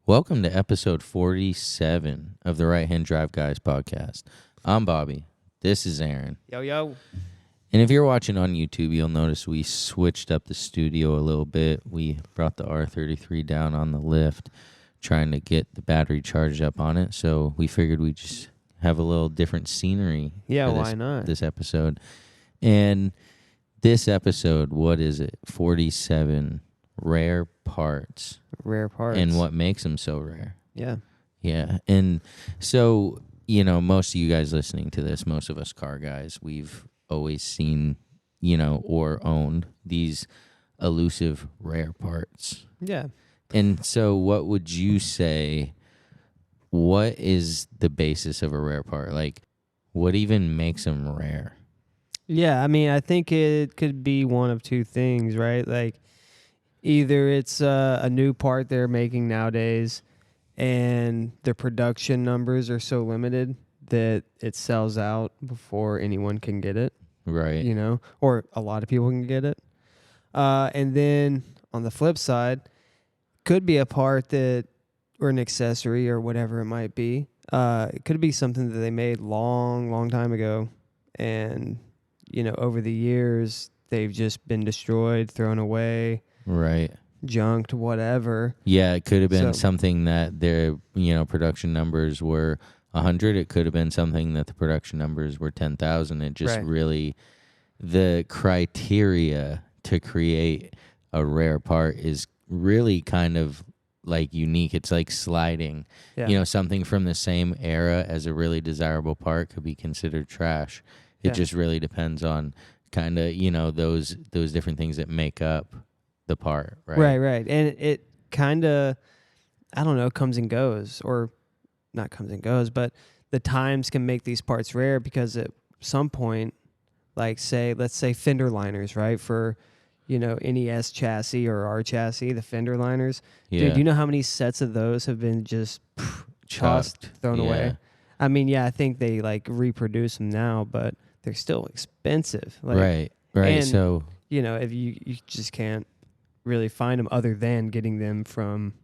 Welcome to episode 47 of the Right Hand Drive Guys podcast. I'm Bobby. This is Aaron. Yo. And if you're watching on YouTube, you'll notice we switched up the studio a little bit. We brought the R33 down on the lift, trying to get the battery charged up on it. So we figured we'd just have a little different scenery. Yeah, for why not? This episode. And this episode, what is it? 47 rare parts. Rare parts. And what makes them so rare. Yeah. Yeah. And so, most of you guys listening to this, most of us car guys, we've always seen, or owned these elusive rare parts. Yeah. And so what would you say, what is the basis of a rare part? Like, what even makes them rare? Yeah, I think it could be one of two things, right? Like, either it's a new part they're making nowadays and the production numbers are so limited that it sells out before anyone can get it. Right. Or a lot of people can get it. And then on the flip side, could be a part that, or an accessory or whatever it might be. It could be something that they made long time ago. And, over the years, they've just been destroyed, thrown away. Right. Junked, whatever. Yeah, it could have been something that their, production numbers were 100. It could have been something that the production numbers were 10,000. It just really, the criteria to create a rare part is really kind of like unique. It's like sliding. Yeah. Something from the same era as a really desirable part could be considered trash. It just really depends on kind of, those different things that make up the part, right? Right. And it kind of, I don't know, comes and goes, or not comes and goes, but the times can make these parts rare because at some point, like let's say fender liners, right? For, NES chassis or R chassis, the fender liners. Yeah. Dude, you know how many sets of those have been just tossed, thrown away? I think they reproduce them now, but they're still expensive. Right. And, so, if you just can't really find them other than getting them from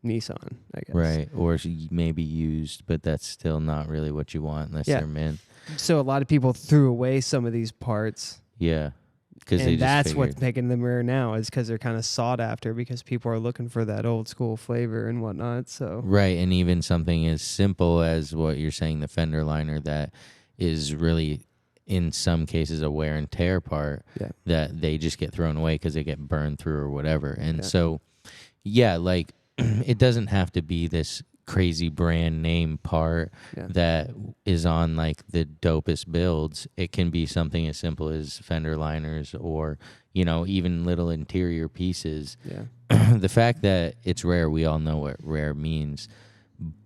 Nissan, I guess. Right. Or maybe used, but that's still not really what you want unless they're mint. So a lot of people threw away some of these parts. Yeah. And that's what's making them rare now, is because they're kind of sought after because people are looking for that old school flavor and whatnot. So right. And even something as simple as what you're saying, the fender liner, that is really in some cases a wear and tear part that they just get thrown away because they get burned through or whatever. And so, it doesn't have to be this crazy brand name part that is on the dopest builds. It can be something as simple as fender liners or, even little interior pieces. Yeah. The fact that it's rare, we all know what rare means,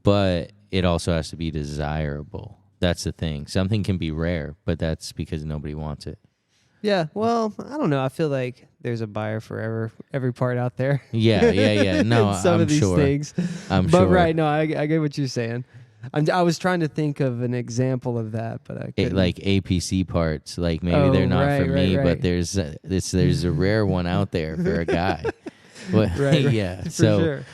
but it also has to be desirable. That's the thing. Something can be rare, but that's because nobody wants it. Yeah, well, I don't know. I feel like there's a buyer for every part out there. Yeah. No, some I'm of these sure. things. I'm but sure. Right, no, I get what you're saying. I was trying to think of an example of that, but I couldn't. Like APC parts, maybe they're not for me, but there's a rare one out there for a guy. Right. Yeah. For So, sure.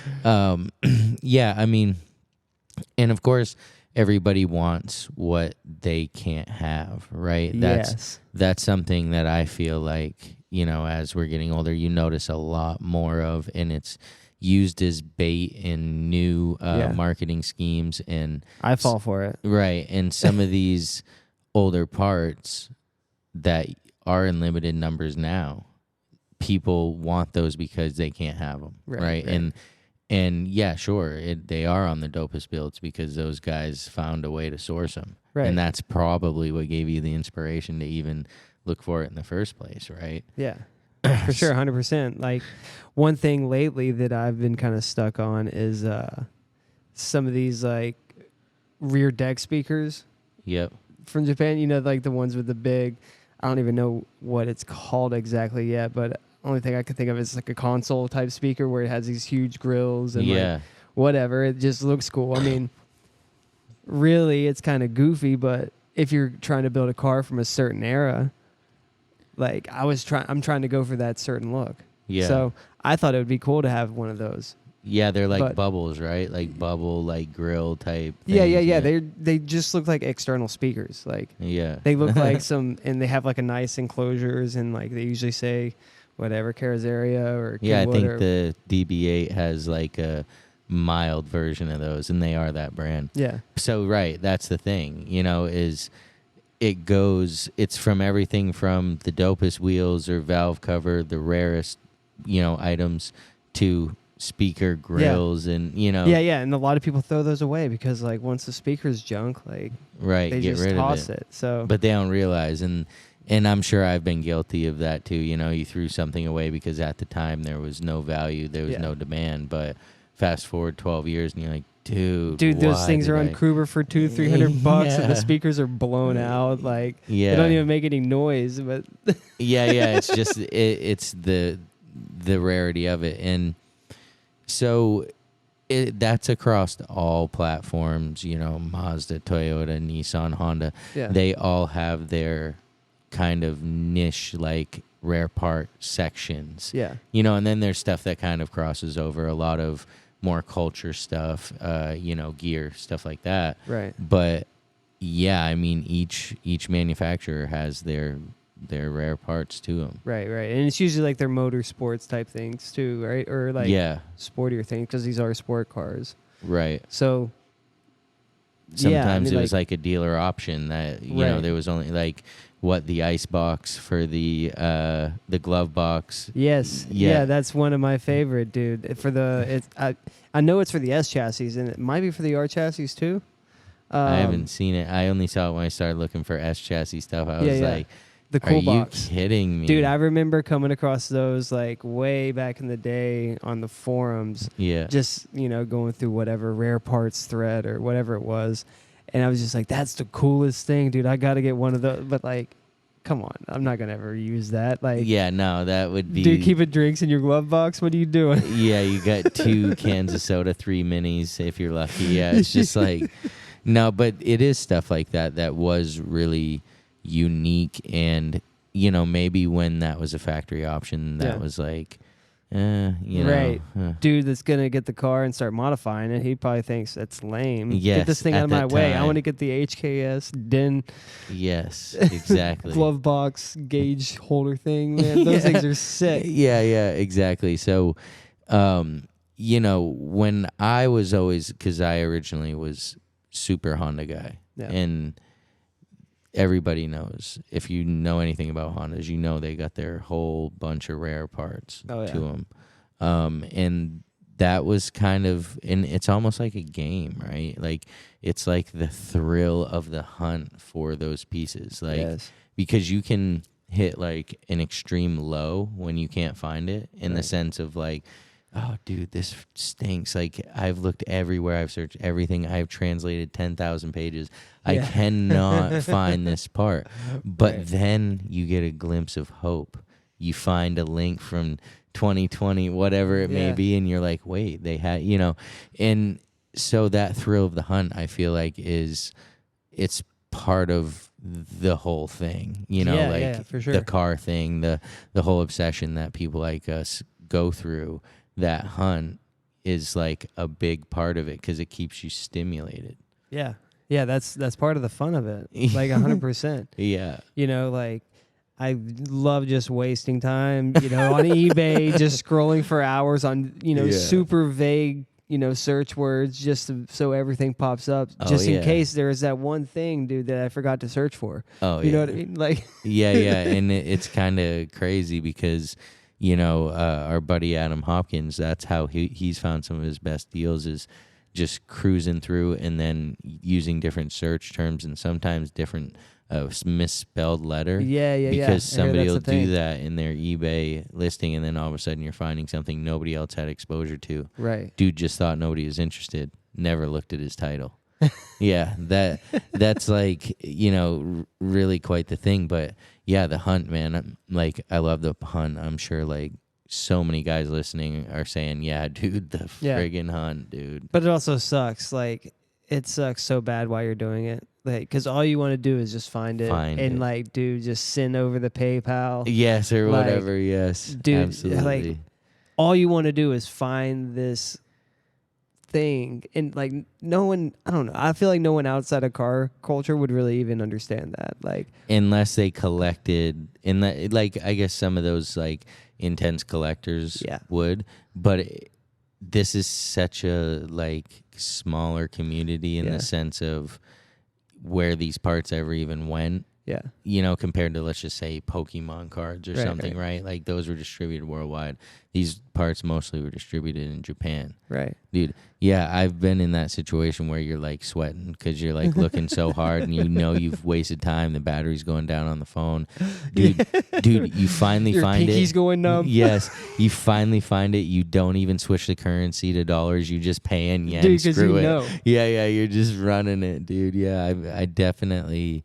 And of course, everybody wants what they can't have, right? That's something that I feel like, as we're getting older, you notice a lot more of, and it's used as bait in new marketing schemes. And I fall for it. Right. And some of these older parts that are in limited numbers now, people want those because they can't have them, right? And yeah, sure, they are on the dopest builds because those guys found a way to source them. Right. And that's probably what gave you the inspiration to even look for it in the first place, right? Yeah, for sure, 100%. One thing lately that I've been kind of stuck on is some of these rear deck speakers. Yep. From Japan, the ones with the big, I don't even know what it's called exactly yet, but only thing I could think of is a console type speaker where it has these huge grills and whatever. It just looks cool. I mean, really, it's kind of goofy, but if you're trying to build a car from a certain era, I'm trying to go for that certain look. Yeah. So I thought it would be cool to have one of those. Yeah, they're like But bubbles, right? Like bubble, like grill type. yeah, Things, yeah. They just look like external speakers. Like yeah. they look like and they have like a nice enclosures, and like they usually say whatever Carazaria or Yeah, I Kenwood think or, the DB8 has like a mild version of those, and they are that brand. yeah. So right, that's the thing. Is it's from everything from the dopest wheels or valve cover, the rarest, items, to speaker grills and Yeah, and a lot of people throw those away because like once the speaker's junk, like right, they get just rid toss of it. it. So But they don't realize, and I'm sure I've been guilty of that too. You threw something away because at the time there was no value, there was no demand. But fast forward 12 years, and you're like, dude, those things did are on Kruger for $200-300, and the Yeah. speakers are blown out. Like Yeah. they don't even make any noise. But yeah, it's just it's the rarity of it, and so that's across all platforms. Mazda, Toyota, Nissan, Honda. yeah, They all have their kind of niche, like rare part sections. yeah, And then there's stuff that kind of crosses over, a lot of more culture stuff, gear, stuff like that. right. But yeah, I mean, each manufacturer has their rare parts to them. Right, and it's usually like their motorsports type things too, right? Or like sportier things because these are sport cars. Right. So sometimes it was like a dealer option that there was only like the ice box for the glove box. Yes, yeah, that's one of my favorite, dude. I know it's for the S chassis, and it might be for the R chassis too. I haven't seen it. I only saw it when I started looking for S chassis stuff. I was like, the cool box. Are you kidding me? Dude, I remember coming across those like way back in the day on the forums. Yeah. Just, going through whatever rare parts thread or whatever it was. And I was just like, that's the coolest thing, dude. I got to get one of those. But like, come on. I'm not going to ever use that. Like, yeah, no, that would be. Dude, keeping drinks in your glove box? What are you doing? Yeah, you got 2 cans of soda, 3 minis if you're lucky. Yeah, it's just like, no, but it is stuff like that was really unique, and maybe when that was a factory option, that was like right. Dude that's gonna get the car and start modifying it, he probably thinks that's lame. Yes, get this thing out of my way. I want to get the HKS den. Yes, exactly. Glove box gauge holder thing, man. Those things are sick. Yeah, exactly. So when I was always, because I originally was super Honda guy, and everybody knows, if you know anything about Hondas, they got their whole bunch of rare parts to them. And that was kind of, and it's almost like a game, right? Like, it's like the thrill of the hunt for those pieces. Like, because you can hit like an extreme low when you can't find it, in the sense of like, oh, dude, this stinks. Like, I've looked everywhere. I've searched everything. I've translated 10,000 pages. I cannot find this part. But then you get a glimpse of hope. You find a link from 2020, whatever it may be, and you're like, wait, they had, And so that thrill of the hunt, I feel like, it's part of the whole thing. For sure. The car thing, the whole obsession that people like us go through. That hunt is like a big part of it because it keeps you stimulated. Yeah, that's part of the fun of it. Like 100%. Yeah. Like I love just wasting time. On eBay, just scrolling for hours on super vague search words just so everything pops up, just in case there's that one thing, dude, that I forgot to search for. Oh, you know what I mean? Like yeah, and it's kind of crazy because. Our buddy Adam Hopkins, that's how he's found some of his best deals, is just cruising through and then using different search terms and sometimes different misspelled letter. Because somebody will do that in their eBay listing, and then all of a sudden you're finding something nobody else had exposure to. Right. Dude just thought nobody was interested, never looked at his title. Yeah, that's like, really quite the thing. But yeah, the hunt, man, I love the hunt. I'm sure like so many guys listening are saying, yeah, dude, the friggin' hunt, dude. But it also sucks. Like, it sucks so bad while you're doing it. Like, because all you want to do is just find it. Like, dude, just send over the PayPal. Yes, or whatever. Yes, dude, absolutely. Like, all you want to do is find this thing, and like no one, I don't know, I feel like no one outside of car culture would really even understand that, like unless they collected in the, like I guess some of those like intense collectors would, but this is such a like smaller community in the sense of where these parts ever even went. Yeah. You know, compared to, let's just say, Pokemon cards or something, right? Like, those were distributed worldwide. These parts mostly were distributed in Japan. Right. Dude, yeah, I've been in that situation where you're, like, sweating because you're, like, looking so hard and you know you've wasted time. The battery's going down on the phone. Dude, you finally find it. Your pinky's going numb. Yes, you finally find it. You don't even switch the currency to dollars. You just pay in yen. Dude, screw it. Know. Yeah, you're just running it, dude. Yeah, I definitely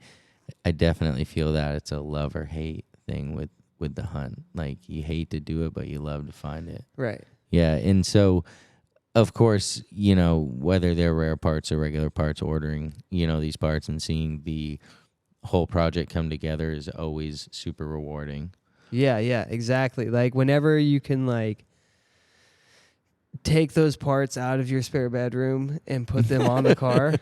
feel that it's a love or hate thing with the hunt. Like, you hate to do it, but you love to find it. Right. Yeah, and so, of course, you know, whether they're rare parts or regular parts, ordering, you know, these parts and seeing the whole project come together is always super rewarding. Yeah, exactly. Like, whenever you can, like, take those parts out of your spare bedroom and put them on the car,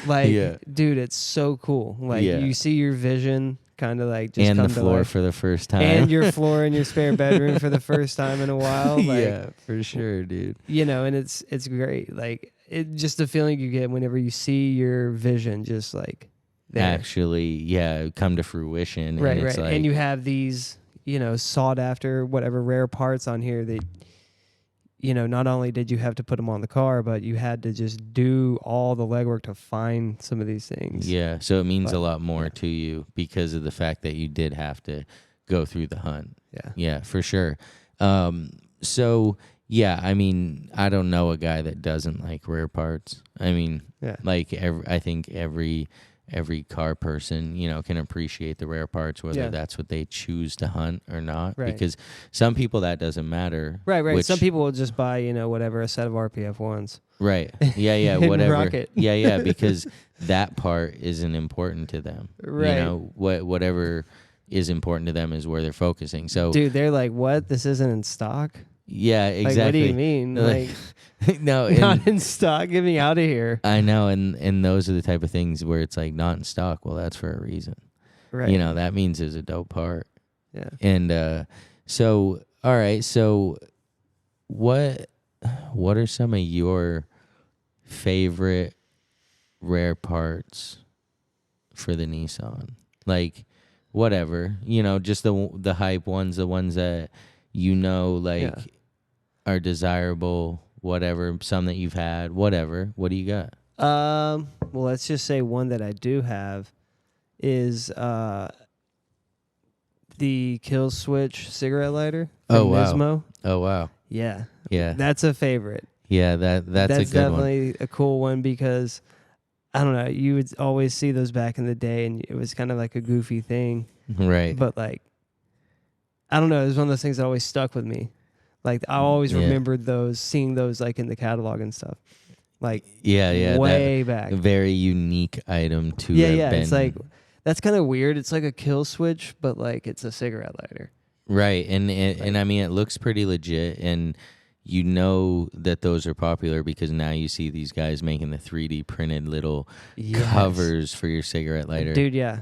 like, dude, it's so cool. Like, you see your vision kind of like just and come the to floor life. For the first time, and your floor in your spare bedroom for the first time in a while. Like, yeah, for sure, dude. You know, and it's great. Like, it just the feeling you get whenever you see your vision just like there. Actually, come to fruition. Right, and it's right. like, and you have these, you know, sought after whatever rare parts on here that, you know, not only did you have to put them on the car, but you had to just do all the legwork to find some of these things. Yeah, so it means a lot more to you because of the fact that you did have to go through the hunt. Yeah, for sure. So, yeah, I mean, I don't know a guy that doesn't like rare parts. I mean, like, I think every car person, you know, can appreciate the rare parts, whether that's what they choose to hunt or not. Right. Because some people that doesn't matter. Right. Some people will just buy, you know, whatever, a set of RPF ones. Right. Yeah, whatever. Rock it. Yeah, because that part isn't important to them. Right. You know, whatever is important to them is where they're focusing. So, dude, they're like, what? This isn't in stock? Yeah, exactly. Like, what do you mean? Like, no, not in stock. Get me out of here. I know, and those are the type of things where it's like not in stock. Well, that's for a reason, right? You know, that means it's a dope part. Yeah. And so, all right. So, what are some of your favorite rare parts for the Nissan? Like, whatever, you know, just the hype ones, the ones that you know, like, are desirable, whatever, some that you've had, whatever. What do you got? Well, let's just say one that I do have is the Kill Switch cigarette lighter from Nismo. Oh, wow. Yeah. Yeah. That's a favorite. Yeah, that's a good one. That's definitely a cool one because, I don't know, you would always see those back in the day, and it was kind of like a goofy thing. Right. But, like, I don't know. It was one of those things that always stuck with me. Like, I always remembered those, seeing those, like, in the catalog and stuff. Like, way back. Very unique item to been. It's like, that's kind of weird. It's like a kill switch, but, like, it's a cigarette lighter. Right. And I mean, it looks pretty legit, and you know that those are popular because now you see these guys making the 3D printed little covers for your cigarette lighter. Dude, yeah.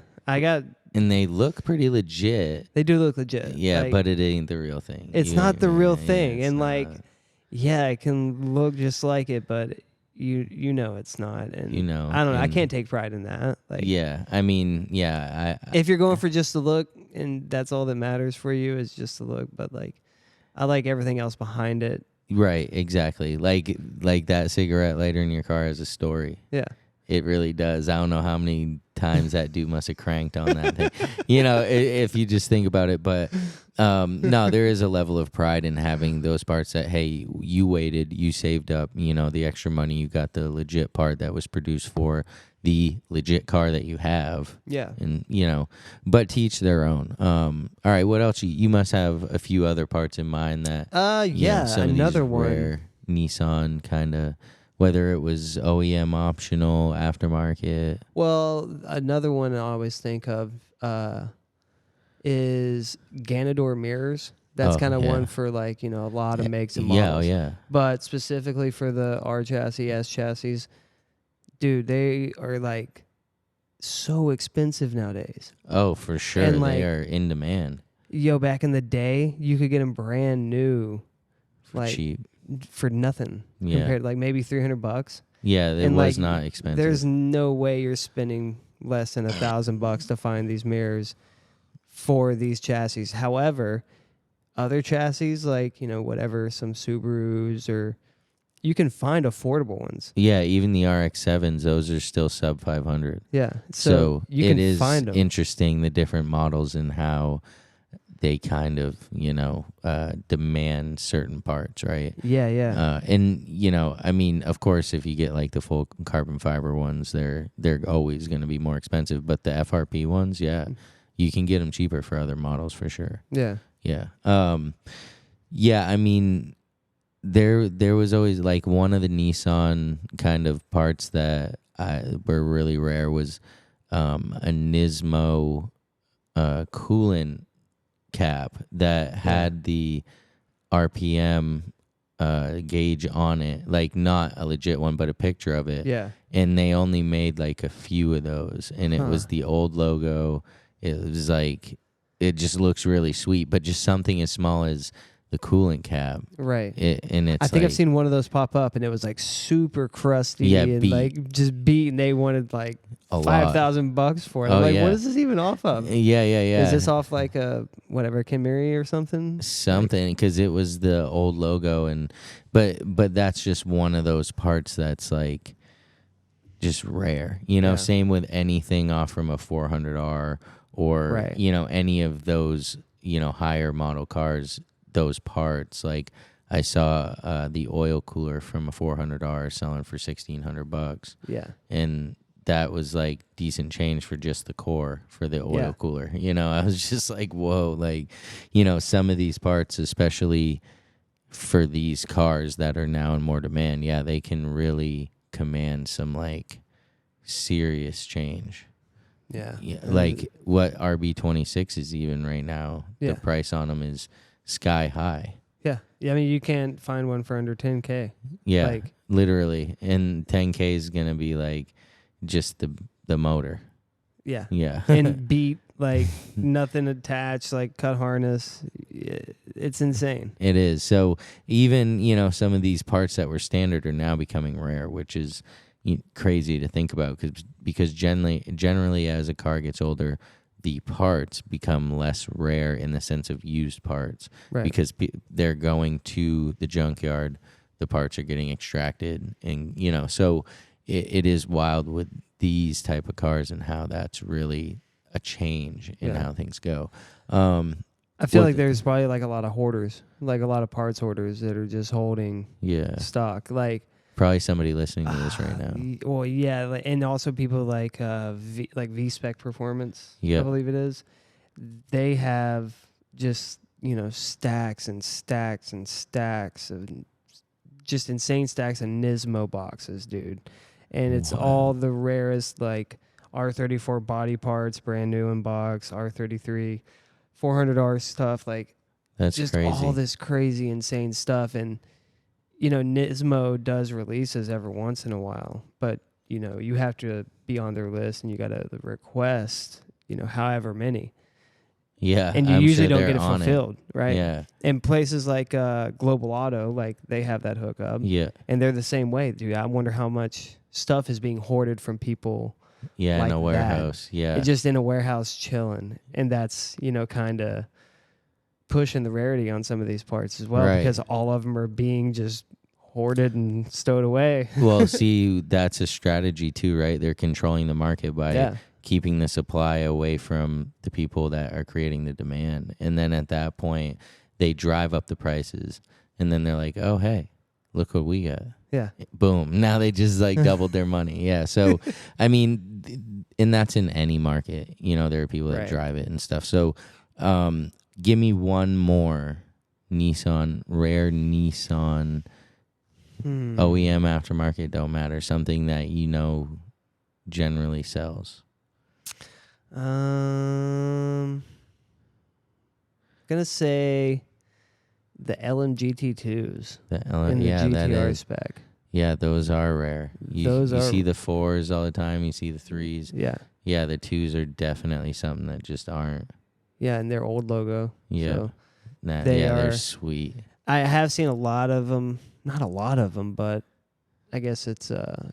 And they look pretty legit. They do look legit. Yeah, like, but it ain't the real thing. It's not the real thing. And like, it can look just like it, but you know it's not. And you know, I don't know. I can't take pride in that. Like, I mean, if you're going for just the look and that's all that matters for you is just the look, but like, I like everything else behind it. Right, exactly. Like that cigarette lighter in your car has a story. Yeah. It really does. I don't know how many times that dude must have cranked on that thing. You know, if you just think about it. But no, there is a level of pride in having those parts that, hey, you waited, you saved up, you know, the extra money, you got the legit part that was produced for the legit car that you have. Yeah. And, you know, but to each their own. All right, what else? You must have a few other parts in mind that, another one. Rare Nissan kind of, whether it was OEM optional, aftermarket. Well, another one I always think of is Ganador mirrors. That's Oh, kind of yeah. one for like, a lot of makes and Yeah, models. yeah. But specifically for the R chassis, S chassis, dude, they are like so expensive nowadays. Oh, for sure. And They like, are in demand back in the day, you could get them brand new, for like cheap. for nothing Yeah. compared, like maybe $300. Yeah, it And was like, not expensive. there's no way you're spending less than $1,000 to find these mirrors for these chassis. However, other chassis like whatever, some Subarus, or you can find affordable ones. Yeah, even the RX-7s, those are still sub 500. Yeah, So you it can is find them. interesting, the different models and how they kind of, demand certain parts, right? Yeah. And, I mean, of course, if you get like the full carbon fiber ones, they're always going to be more expensive. But the FRP ones, yeah, you can get them cheaper for other models for sure. Yeah. Yeah. Yeah, I mean, there was always like one of the Nissan kind of parts that were really rare was a Nismo coolant cap that had the RPM gauge on it, like not a legit one, but a picture of it. Yeah. And they only made like a few of those, and it was the old logo. It was like, it just looks really sweet, but just something as small as the coolant cap. Right. And it's I think I've like, seen one of those pop up, and it was like super crusty, Yeah, and beat. like just beat, and they wanted like A lot. $5,000 for it. Oh, I'm like, yeah. what is this even off of? Yeah. Is this off like a whatever Camry or something? Something, because it was the old logo, but that's just one of those parts that's like just rare. Yeah. Same with anything off from a 400R or Right. Any of those higher model cars. Those parts, like I saw the oil cooler from a 400R selling for $1,600. Yeah. And that was like decent change for just the core for the oil cooler. I was just like, whoa, like, some of these parts, especially for these cars that are now in more demand, yeah, they can really command some like serious change. Yeah. Like what RB26 is even right now, the price on them is sky high. Yeah. I mean, you can't find one for under 10K. Yeah, like, literally. And 10K is going to be like just the motor. Yeah. Yeah. And beat, like nothing attached, like cut harness. It's insane. It is. So even, some of these parts that were standard are now becoming rare, which is crazy to think about because generally as a car gets older, the parts become less rare in the sense of used parts, right? Because they're going to the junkyard, the parts are getting extracted, and so it is wild with these type of cars and how that's really a change in how things go. I feel like there's probably like a lot of hoarders, like a lot of parts hoarders that are just holding stock, like. Probably somebody listening to this right now. Well, yeah, and also people like V-Spec Performance, I believe it is. They have just stacks and stacks and stacks of just insane stacks of Nismo boxes, dude. And it's all the rarest like R34 body parts, brand new in box, R33, 400R stuff, like that's just crazy. All this crazy insane stuff. And Nismo does releases every once in a while, but you have to be on their list and you got to request, however many. Yeah. And you I'm usually sure don't get it fulfilled, right? Yeah. And places like Global Auto, like they have that hookup. Yeah. And they're the same way, dude. I wonder how much stuff is being hoarded from people. Yeah, like in a warehouse. That. Yeah. It's just in a warehouse chilling. And that's, kind of pushing the rarity on some of these parts as well, because all of them are being just hoarded and stowed away. Well, see, that's a strategy too, right? They're controlling the market by keeping the supply away from the people that are creating the demand. And then at that point, they drive up the prices. And then they're like, oh, hey, look what we got. Yeah. Boom. Now they just like doubled their money. Yeah. So, I mean, and that's in any market. There are people that drive it and stuff. So, give me one more rare Nissan OEM aftermarket, don't matter, something that generally sells. Gonna say the LMGT2s The in the that GTR is. spec. Yeah, those are rare. You see the 4s all the time. You see the 3s. Yeah. Yeah, the 2s are definitely something that just aren't. Yeah, and their old logo. Yeah. So they're sweet. I have seen a lot of them. Not a lot of them, but I guess it's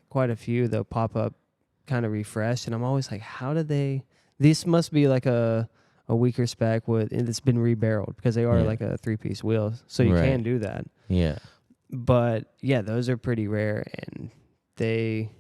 quite a few that pop up kind of refreshed. And I'm always like, how did they... This must be like a weaker spec and it's been rebarreled because they are like a 3-piece wheel. So you can do that. Yeah. But yeah, those are pretty rare and they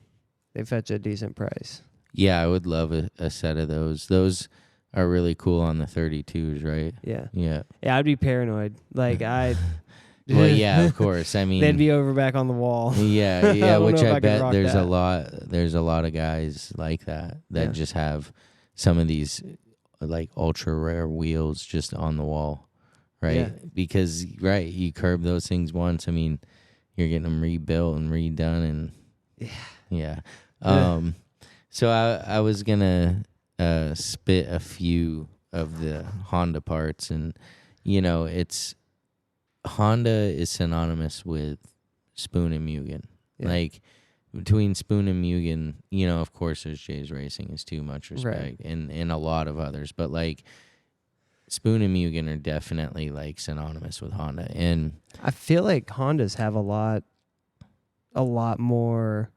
fetch a decent price. Yeah, I would love a set of those. Those are really cool on the 32s, right? Yeah. Yeah. Yeah, I'd be paranoid. Like Well, yeah, of course. I mean, they'd be over back on the wall. Yeah, which I bet there's that. there's a lot of guys like that just have some of these like ultra rare wheels just on the wall, right? Yeah. Because you curb those things once. I mean, you're getting them rebuilt and redone, and yeah. So I was gonna spit a few of the Honda parts, and it's Honda is synonymous with Spoon and Mugen. Yeah. Like between Spoon and Mugen, of course there's Jay's Racing is Too Much Respect, and a lot of others, but like Spoon and Mugen are definitely like synonymous with Honda. And I feel like Hondas have a lot more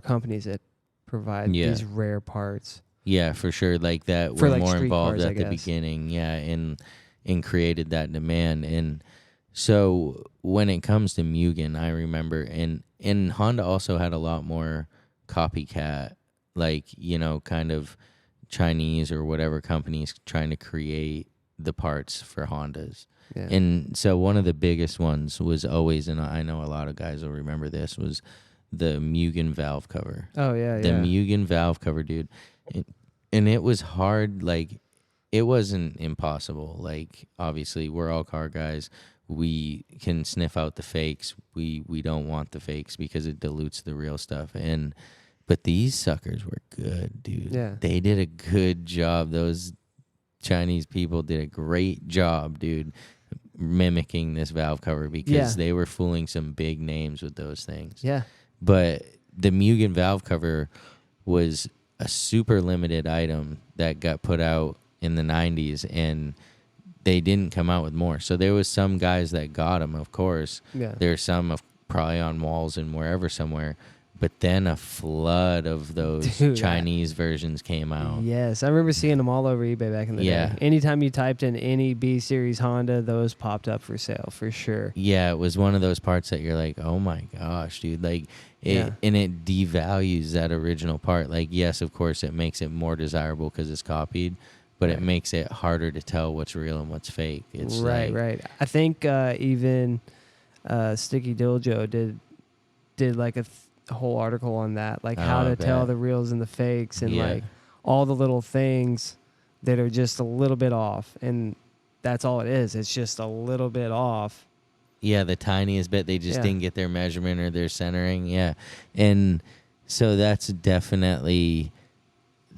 companies that provide these rare parts. Yeah, for sure. Like that were like more involved cars, at the beginning, and created that demand. And so when it comes to Mugen, I remember, and Honda also had a lot more copycat, like, kind of Chinese or whatever companies trying to create the parts for Hondas. Yeah. And so one of the biggest ones was always, and I know a lot of guys will remember this, was the Mugen valve cover. Oh, yeah, the Mugen valve cover, dude. And it was hard, like, it wasn't impossible. Like, obviously, we're all car guys. We can sniff out the fakes. We don't want the fakes because it dilutes the real stuff. But these suckers were good, dude. Yeah. They did a good job. Those Chinese people did a great job, dude, mimicking this valve cover because they were fooling some big names with those things. Yeah. But the Mugen valve cover was a super limited item that got put out in the 90s, and they didn't come out with more. So there was some guys that got them, of course. Yeah. There's some probably on walls and wherever somewhere. But then a flood of those Chinese versions came out. Yes, I remember seeing them all over eBay back in the day. Anytime you typed in any B-Series Honda, those popped up for sale, for sure. Yeah, it was one of those parts that you're like, oh my gosh, dude. Like, and it devalues that original part. Like, yes, of course, it makes it more desirable because it's copied, but it makes it harder to tell what's real and what's fake. It's right. I think even Sticky Diljo did like a whole article on that, like how to tell the reals and the fakes, and like all the little things that are just a little bit off, and that's all it is. It's just a little bit off. Yeah, the tiniest bit. They just didn't get their measurement or their centering. Yeah, and so that's definitely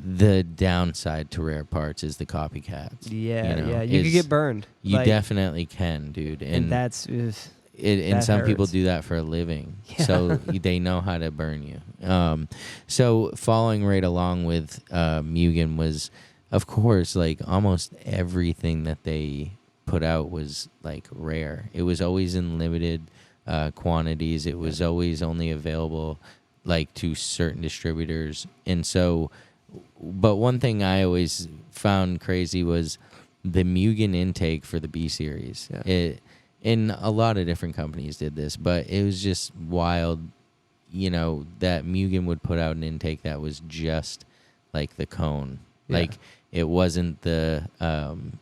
the downside to rare parts is the copycats. Yeah, you could get burned. You definitely can, dude, and that's. And some people do that for a living, so they know how to burn you. So following right along with Mugen was, of course, like almost everything that they put out was like rare. It was always in limited quantities. It was always only available like to certain distributors. And so, but one thing I always found crazy was the Mugen intake for the B series. And a lot of different companies did this, but it was just wild, that Mugen would put out an intake that was just like the cone. Yeah. Like, it wasn't the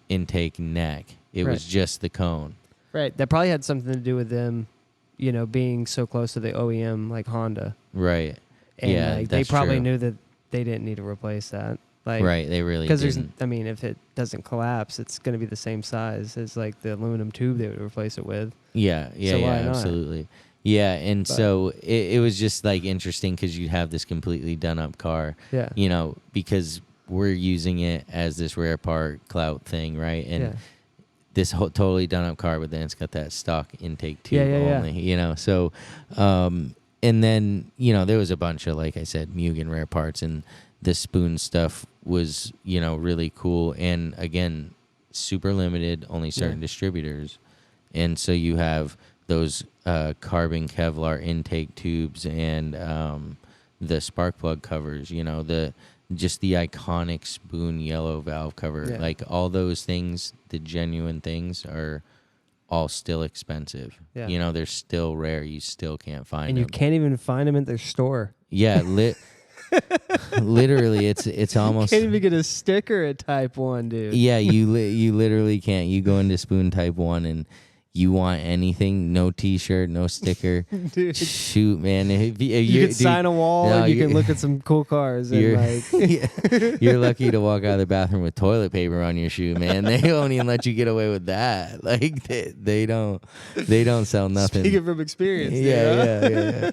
intake neck. It was just the cone. Right. That probably had something to do with them, being so close to the OEM like Honda. Right. And they probably knew that they didn't need to replace that. Like, right, they really didn't. Because if it doesn't collapse, it's going to be the same size as like the aluminum tube they would replace it with. Yeah, absolutely. Yeah, and so it was just like interesting because you have this completely done up car. Yeah. Because we're using it as this rare part clout thing, right? And this whole totally done up car, but then it's got that stock intake tube only, yeah. you know. So, and then, you know, there was a bunch of, like I said, Mugen rare parts, and the spoon stuff was, you know, really cool. And again, super limited, only certain distributors. And so you have those carbon Kevlar intake tubes and the spark plug covers, you know, just the iconic spoon yellow valve cover. Yeah. Like all those things, the genuine things are all still expensive. Yeah. You know, they're still rare. You still can't find them. And you can't even find them at their store. Yeah, literally, it's almost... You can't even get a sticker at Type 1, dude. Yeah, you literally can't. You go into Spoon Type 1 and you want anything, no T-shirt, no sticker. Dude. Shoot, man. If you can sign a wall and you can look at some cool cars. And you're lucky to walk out of the bathroom with toilet paper on your shoe, man. They don't even let you get away with that. Like they don't sell nothing. Speaking from experience. Yeah.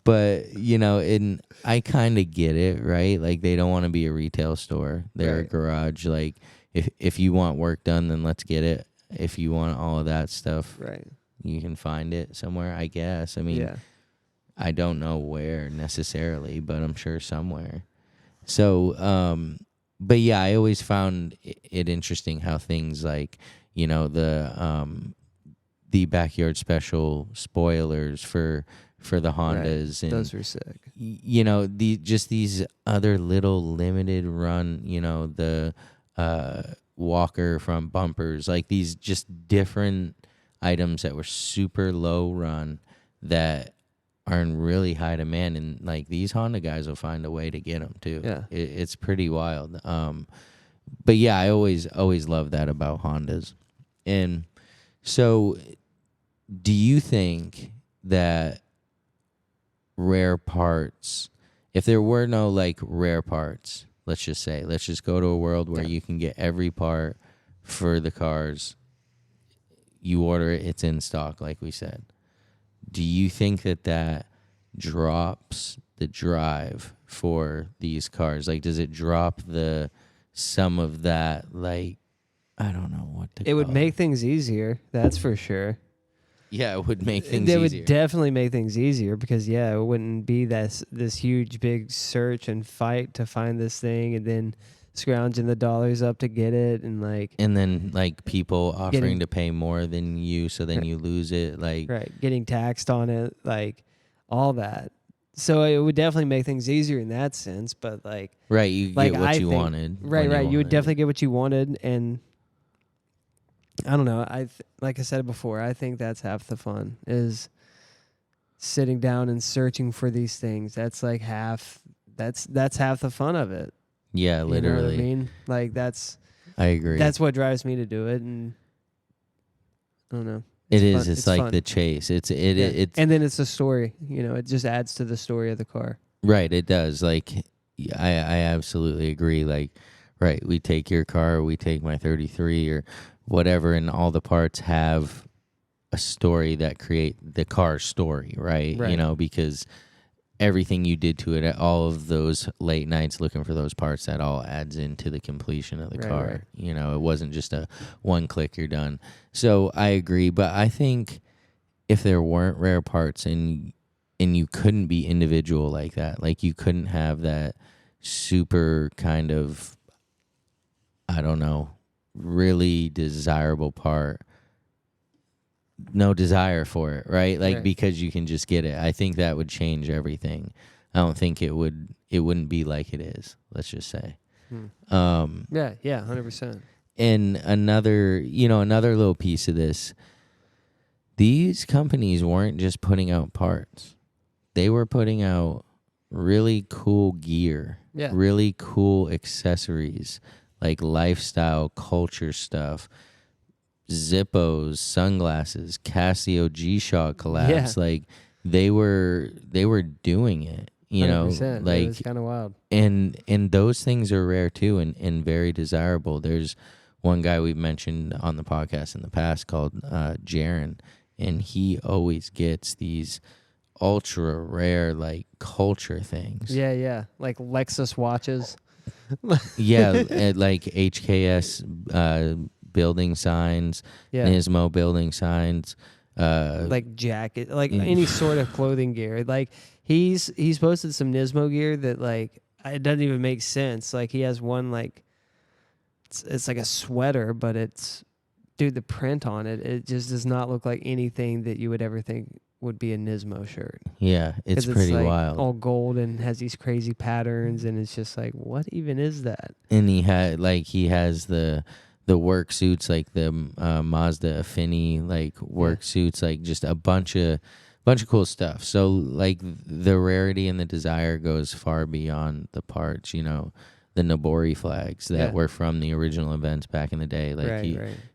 But you know, I kind of get it, right? Like they don't want to be a retail store. They're a garage. Like if you want work done, then let's get it. If you want all of that stuff, right, you can find it somewhere, I guess. I mean, I don't know where necessarily, but I'm sure somewhere. So, but yeah, I always found it interesting how things like, you know, the backyard special spoilers for the Hondas, and those were sick. You know, these other little limited run, you know, the Walker from bumpers, like these just different items that were super low run that are in really high demand, and like these Honda guys will find a way to get them too. Yeah, it's pretty wild. But yeah, I always love that about Hondas. And so, do you think that rare parts, if there were no like rare parts, let's just go to a world where you can get every part for the cars. You order it, it's in stock, like we said. Do you think that drops the drive for these cars? Like, does it drop some of that, like, I don't know what to call it. It would make things easier, that's for sure. Yeah, it would make things easier. It would definitely make things easier because, it wouldn't be this huge, big search and fight to find this thing and then scrounging the dollars up to get it and then people offering to pay more than you, so then you lose it. Getting taxed on it, like all that. So it would definitely make things easier in that sense, but you get what you wanted. Right. You would definitely get what you wanted, and I don't know. Like I said before, I think that's half the fun is sitting down and searching for these things. That's like half. That's half the fun of it. Yeah, literally. You know what I mean? I agree. That's what drives me to do it, and I don't know. It's like fun. The chase. It's and then it's a story. You know, it just adds to the story of the car. Right, it does. Like, I absolutely agree. Like, right, we take your car, we take my 33 or whatever, and all the parts have a story that create the car's story, right? You know, because everything you did to it, all of those late nights looking for those parts, that all adds into the completion of the car. Right. You know, it wasn't just a one click, you're done. So I agree, but I think if there weren't rare parts and you couldn't be individual like that, like you couldn't have that super kind of, I don't know, really desirable part, no desire for it, right? Because you can just get it. I think that would change everything. I don't think it wouldn't be like it is, let's just say. 100%. And another little piece of this, these companies weren't just putting out parts. They were putting out really cool gear, really cool accessories, like lifestyle culture stuff, Zippos, sunglasses, Casio G-Shock collabs. Like they were doing it, you 100%. know, It was kind of wild. And those things are rare too, and very desirable. There's one guy we've mentioned on the podcast in the past called Jaron, and he always gets these ultra rare like culture things. Yeah, like Lexus watches. Yeah, like HKS building signs, Nismo building signs, like jacket, like any sort of clothing gear. Like he's posted some Nismo gear that like it doesn't even make sense. Like he has one like it's like a sweater, but it's dude, the print on it just does not look like anything that you would ever think would be a Nismo shirt. Yeah, it's pretty like wild. All gold and has these crazy patterns, and it's just like, what even is that? And he has the work suits, like the Mazda Affinity like work suits, like just a bunch of cool stuff. So like the rarity and the desire goes far beyond the parts, you know. The Nobori flags that were from the original events back in the day. Like,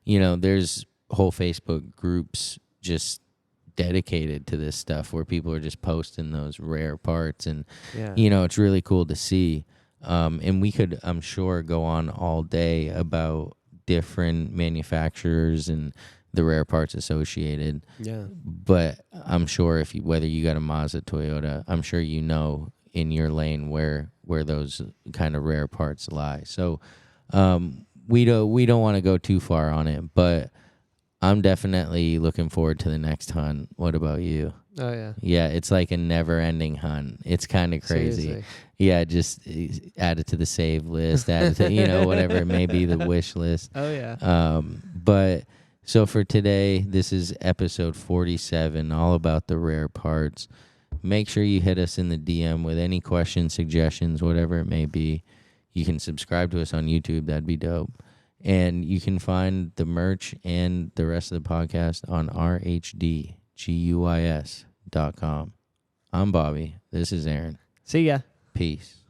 you know, there's whole Facebook groups just dedicated to this stuff where people are just posting those rare parts. And, you know, it's really cool to see. And we could, I'm sure, go on all day about different manufacturers and the rare parts associated. Yeah. But I'm sure whether you got a Mazda, Toyota, I'm sure you know in your lane where those kind of rare parts lie. So we don't want to go too far on it, but I'm definitely looking forward to the next hunt. What about you? Oh yeah. Yeah, it's like a never-ending hunt. It's kind of crazy. Seriously. Yeah, just add it to the save list, add it to, you know, whatever it may be, the wish list. Oh yeah. But so for today, this is episode 47, all about the rare parts. Make sure you hit us in the DM with any questions, suggestions, whatever it may be. You can subscribe to us on YouTube. That'd be dope. And you can find the merch and the rest of the podcast on rhdguis.com. I'm Bobby. This is Aaron. See ya. Peace.